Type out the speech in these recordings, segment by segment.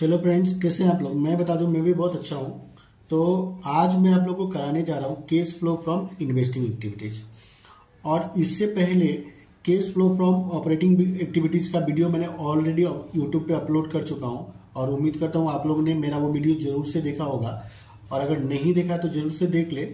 Hello friends, कैसे हैं आप लोग। मैं बता दूं, मैं भी बहुत अच्छा हूं। तो आज मैं आप लोगों को कराने जा रहा हूं cash flow from investing activities. और इससे पहले cash flow from operating activities का वीडियो मैंने ऑलरेडी यूट्यूब पे अपलोड कर चुका हूं और उम्मीद करता हूं आप लोगों ने मेरा वो वीडियो जरूर से देखा होगा। और अगर नहीं देखा तो जरूर से देख ले।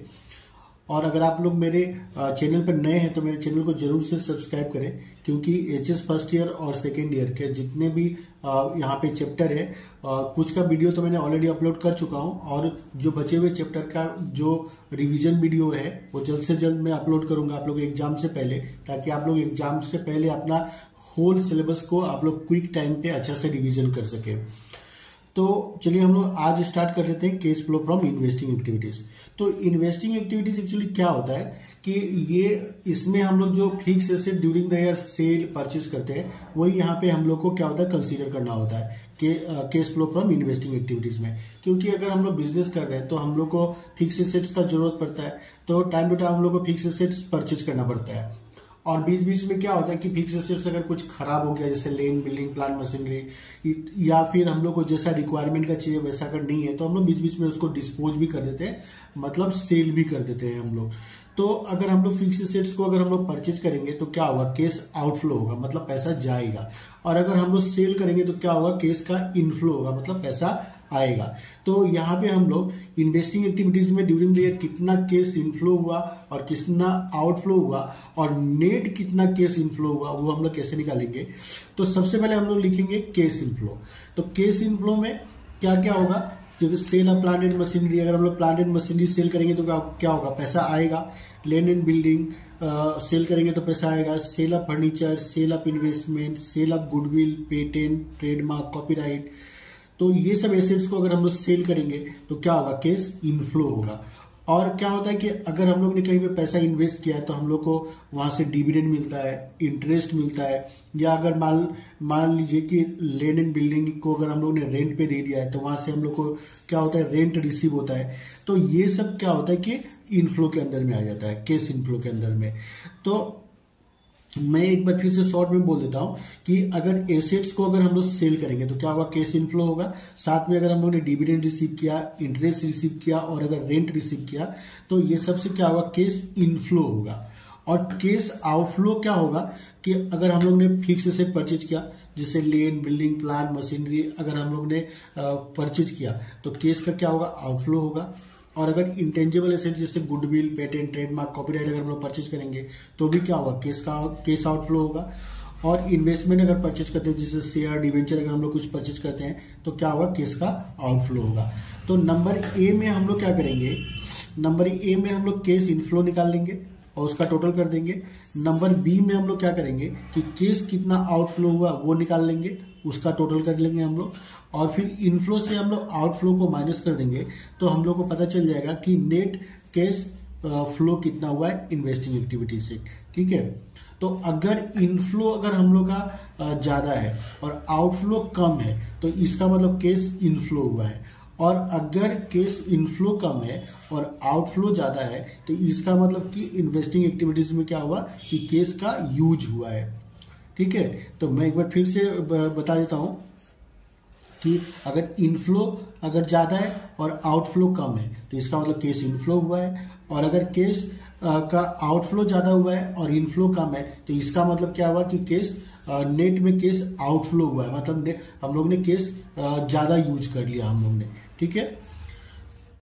और अगर आप लोग मेरे चैनल पर नए हैं तो मेरे चैनल को जरूर से सब्सक्राइब करें, क्योंकि एचएस फर्स्ट ईयर और सेकेंड ईयर के जितने भी यहाँ पे चैप्टर है, कुछ का वीडियो तो मैंने ऑलरेडी अपलोड कर चुका हूँ और जो बचे हुए चैप्टर का जो रिवीजन वीडियो है वो जल्द से जल्द मैं अपलोड करूंगा आप लोग एग्जाम से पहले, ताकि आप लोग एग्जाम से पहले अपना होल सिलेबस को आप लोग क्विक टाइम पे अच्छा से रिवीजन कर सके। तो चलिए हम लोग आज स्टार्ट कर लेते हैं cash flow from investing activities. तो इन्वेस्टिंग एक्टिविटीज एक्चुअली क्या होता है कि ये इसमें हम लोग जो fix asset during the year cell purchase करते हैं, वही यहाँ पे हम लोग को क्या होता है कंसीडर करना होता है cash flow from investing activities में। क्योंकि अगर हम लोग बिजनेस कर रहे हैं तो हम लोग को फिक्स एसेट्स का जरूरत पड़ता है, तो टाइम टू टाइम हम लोग को फिक्स एसेट्स परचेज करना पड़ता है। और बीच बीच में क्या होता है कि फिक्स एसेट्स अगर कुछ खराब हो गया, जैसे लैंड, बिल्डिंग, प्लांट, मशीनरी, या फिर हम लोग को जैसा रिक्वायरमेंट का चाहिए वैसा अगर नहीं है तो हम लोग बीच बीच में उसको डिस्पोज भी कर देते हैं, मतलब सेल भी कर देते हैं हम लोग। तो अगर हम लोग फिक्स एसेट्स को अगर हम लोग परचेज करेंगे तो क्या होगा, केस आउटफ्लो होगा, मतलब पैसा जाएगा। और अगर हम लोग सेल करेंगे तो क्या होगा, केस का इनफ्लो होगा, मतलब पैसा आएगा। तो यहाँ पे हम लोग इन्वेस्टिंग एक्टिविटीज में ड्यूरिंग द ईयर कितना केस इनफ्लो हुआ और कितना आउटफ्लो हुआ और नेट कितना केस इनफ्लो हुआ, वो हम लोग कैसे निकालेंगे। तो सबसे पहले हम लोग लिखेंगे केस इनफ्लो। तो केस इनफ्लो में क्या क्या होगा, जो sale of plant and machinery, अगर हम लोग प्लांट एंड मशीनरी सेल करेंगे तो क्या होगा, पैसा आएगा। लैंड एंड बिल्डिंग सेल करेंगे तो पैसा आएगा। Sale of furniture, sale of investment, sale of goodwill, patent, trademark, copyright, तो ये सब एसेट्स को अगर हम लोग सेल करेंगे तो क्या होगा, केस इनफ्लो होगा। और क्या होता है कि अगर हम लोग ने कहीं पे पैसा इन्वेस्ट किया है तो हम लोग को वहां से डिविडेंड मिलता है, इंटरेस्ट मिलता है, या अगर मान लीजिए कि लैंड एंड बिल्डिंग को अगर हम लोग ने रेंट पे दे दिया है तो वहां से हम लोग को क्या होता है, रेंट रिसीव होता है। तो ये सब क्या होता है कि इनफ्लो के अंदर में आ जाता है, केस इनफ्लो के अंदर में। तो मैं एक बार फिर से शॉर्ट में बोल देता हूं कि अगर एसेट्स को अगर हम लोग सेल करेंगे तो क्या होगा, केस इनफ्लो होगा। साथ में अगर हम लोग ने डिविडेंड रिसीव किया, इंटरेस्ट रिसीव किया और अगर रेंट रिसीव किया तो ये सबसे क्या होगा, केस इनफ्लो होगा। और केस आउटफ्लो क्या होगा कि अगर हम लोग ने फिक्स एसेट परचेज किया, जैसे लैंड, बिल्डिंग, प्लांट, मशीनरी अगर हम लोग ने परचेज किया तो केस का क्या होगा, आउटफ्लो होगा। और अगर इंटेंजिबल एसेट जैसे गुडविल, पेटेंट, ट्रेडमार्क, कॉपीराइट अगर हम लोग परचेज करेंगे तो भी क्या होगा, केस आउटफ्लो होगा। और इन्वेस्टमेंट अगर परचेज करते हैं, जैसे शेयर, डिवेंचर अगर हम लोग कुछ परचेज करते हैं तो क्या होगा, केस का आउटफ्लो होगा। तो नंबर ए में हम लोग क्या करेंगे, नंबर ए में हम लोग केस इनफ्लो निकाल लेंगे और उसका टोटल कर देंगे। नंबर बी में हम लोग क्या करेंगे कि केस कितना आउटफ्लो हुआ वो निकाल लेंगे, उसका टोटल कर लेंगे हम लोग। और फिर इनफ्लो से हम लोग आउटफ्लो को माइनस कर देंगे तो हम लोग को पता चल जाएगा कि नेट केस फ्लो कितना हुआ है इन्वेस्टिंग एक्टिविटी से। ठीक है, तो अगर इनफ्लो अगर हम लोग का ज्यादा है और आउटफ्लो कम है तो इसका मतलब केस इनफ्लो हुआ है। और अगर केस इनफ्लो कम है और आउटफ्लो ज्यादा है तो इसका मतलब कि इन्वेस्टिंग एक्टिविटीज में क्या हुआ कि केस का यूज हुआ है। ठीक है, तो मैं एक बार फिर से बता देता हूं कि अगर इनफ्लो अगर ज्यादा है और आउटफ्लो कम है तो इसका मतलब केस इनफ्लो हुआ है। और अगर केस का आउटफ्लो ज्यादा हुआ है और इनफ्लो कम है तो इसका मतलब क्या हुआ कि केस नेट में केस आउटफ्लो हुआ है, मतलब हम लोग ने केस ज्यादा यूज कर लिया हम लोग ने। ठीक है।